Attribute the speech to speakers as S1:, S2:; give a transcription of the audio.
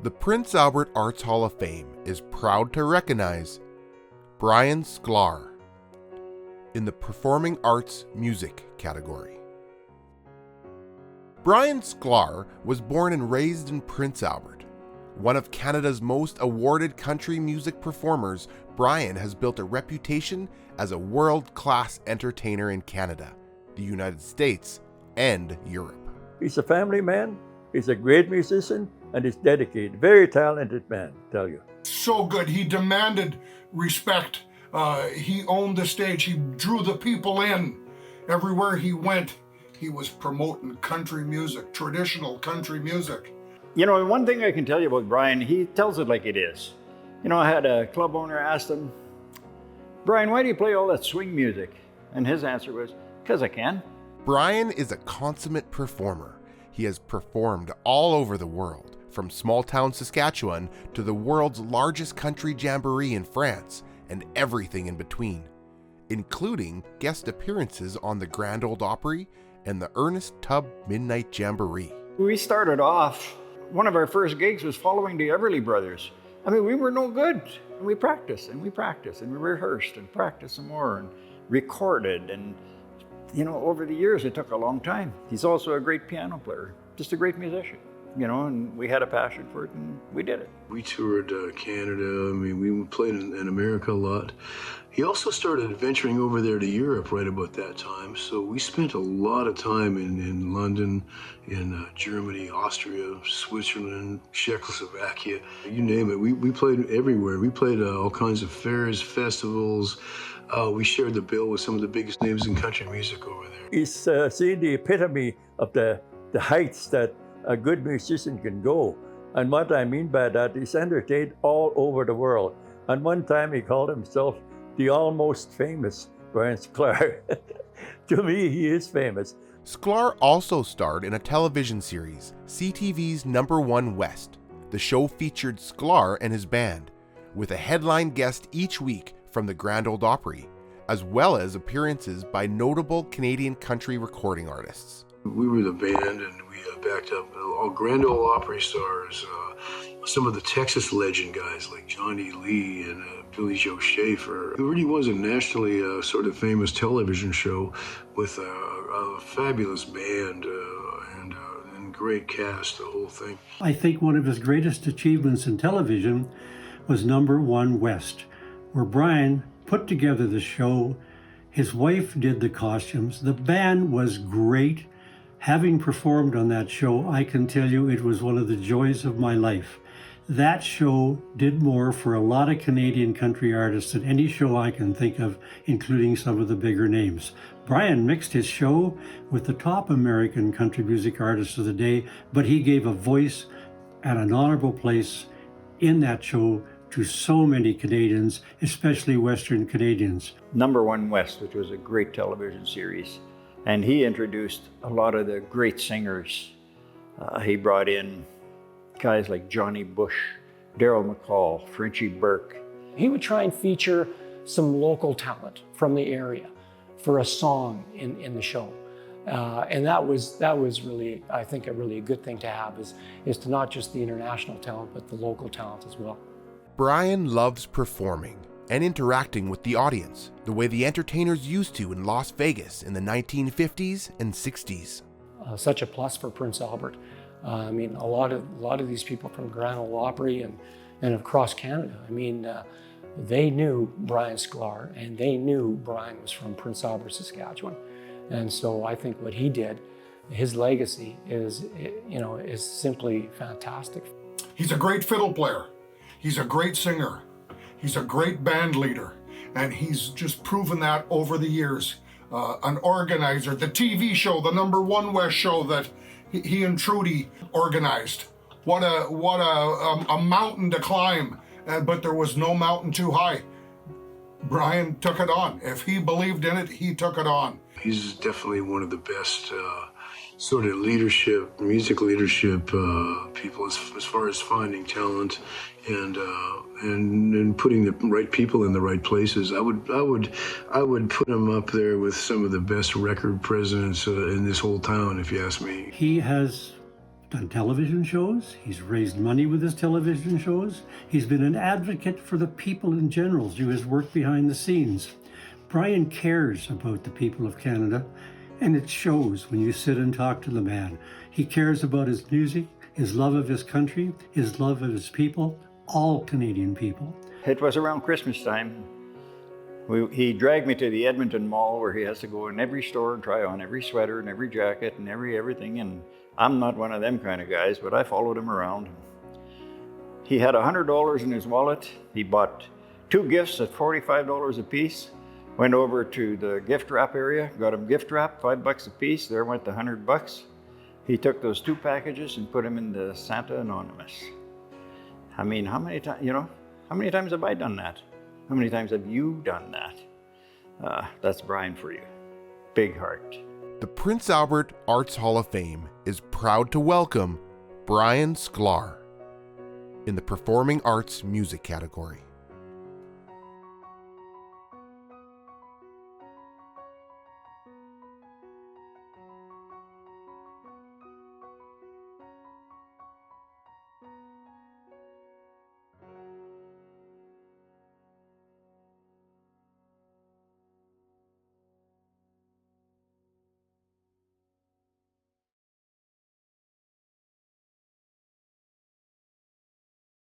S1: The Prince Albert Arts Hall of Fame is proud to recognize Brian Sklar in the Performing Arts Music category. Brian Sklar was born and raised in Prince Albert. One of Canada's most awarded country music performers, Brian has built a reputation as a world-class entertainer in Canada, the United States, and Europe.
S2: He's a family man, he's a great musician, and he's dedicated. Very talented man, tell you.
S3: So good. He demanded respect. He owned the stage. He drew the people in. Everywhere he went, he was promoting country music, traditional country music.
S4: You know, one thing I can tell you about Brian, he tells it like it is. You know, I had a club owner ask him, "Brian, why do you play all that swing music?" And his answer was, "'Cause I can."
S1: Brian is a consummate performer. He has performed all over the world, from small-town Saskatchewan to the world's largest country jamboree in France, and everything in between, including guest appearances on the Grand Ole Opry and the Ernest Tubb Midnight Jamboree.
S4: We started off, one of our first gigs was following the Everly Brothers. I mean, we were no good. And we practiced and we practiced and we rehearsed and practiced some more and recorded. And, you know, over the years, it took a long time. He's also a great piano player, just a great musician, you know, and we had a passion for it and we did it.
S5: We toured Canada. I mean, we played in America a lot. He also started venturing over there to Europe right about that time. So we spent a lot of time in London, in Germany, Austria, Switzerland, Czechoslovakia, you name it. We played everywhere. We played all kinds of fairs, festivals. We shared the bill with some of the biggest names in country music over there.
S2: He's seen the epitome of the heights that a good musician can go. And what I mean by that, he's entertained all over the world. And one time he called himself the almost famous Brian Sklar. To me, he is famous.
S1: Sklar also starred in a television series, CTV's Number One West. The show featured Sklar and his band, with a headline guest each week from the Grand Ole Opry, as well as appearances by notable Canadian country recording artists.
S5: We were the band, and we backed up all Grand Ole Opry stars, some of the Texas legend guys like Johnny Lee and Billy Joe Schaefer. It really was a nationally sort of famous television show with a fabulous band and great cast, the whole thing.
S6: I think one of his greatest achievements in television was Number One West, where Brian put together the show. His wife did the costumes. The band was great. Having performed on that show, I can tell you it was one of the joys of my life. That show did more for a lot of Canadian country artists than any show I can think of, including some of the bigger names. Brian mixed his show with the top American country music artists of the day, but he gave a voice and an honorable place in that show to so many Canadians, especially Western Canadians.
S4: Number One West, which was a great television series. And he introduced a lot of the great singers. He brought in guys like Johnny Bush, Daryl McCall, Frenchie Burke.
S7: He would try and feature some local talent from the area for a song in the show. And that was really, I think, a really good thing to have is to not just the international talent, but the local talent as well.
S1: Brian loves performing and interacting with the audience, the way the entertainers used to in Las Vegas in the 1950s and 60s.
S7: Such a plus for Prince Albert. I mean, a lot of these people from Grand Ole Opry and across Canada, I mean, they knew Brian Sklar and they knew Brian was from Prince Albert, Saskatchewan. And so I think what he did, his legacy is simply fantastic.
S3: He's a great fiddle player. He's a great singer. He's a great band leader, and he's just proven that over the years. An organizer, the TV show, the Number One West show that he and Trudy organized. What a mountain to climb, but there was no mountain too high. Brian took it on. If he believed in it, he took it on.
S5: He's definitely one of the best sort of leadership, music leadership people as far as finding talent and putting the right people in the right places. I would put him up there with some of the best record presidents in this whole town, if you ask me.
S6: He has done television shows. He's raised money with his television shows. He's been an advocate for the people in general through his work behind the scenes. Brian cares about the people of Canada, and it shows when you sit and talk to the man. He cares about his music, his love of his country, his love of his people, all Canadian people.
S4: It was around Christmas time. He dragged me to the Edmonton Mall where he has to go in every store and try on every sweater and every jacket and everything. And I'm not one of them kind of guys, but I followed him around. He had $100 in his wallet. He bought 2 gifts at $45 a piece. Went over to the gift wrap area, got him gift wrap, $5 a piece. There went the $100. He took those 2 packages and put them in the Santa Anonymous. I mean, how many times have I done that? How many times have you done that? That's Brian for you. Big heart.
S1: The Prince Albert Arts Hall of Fame is proud to welcome Brian Sklar in the Performing Arts Music category.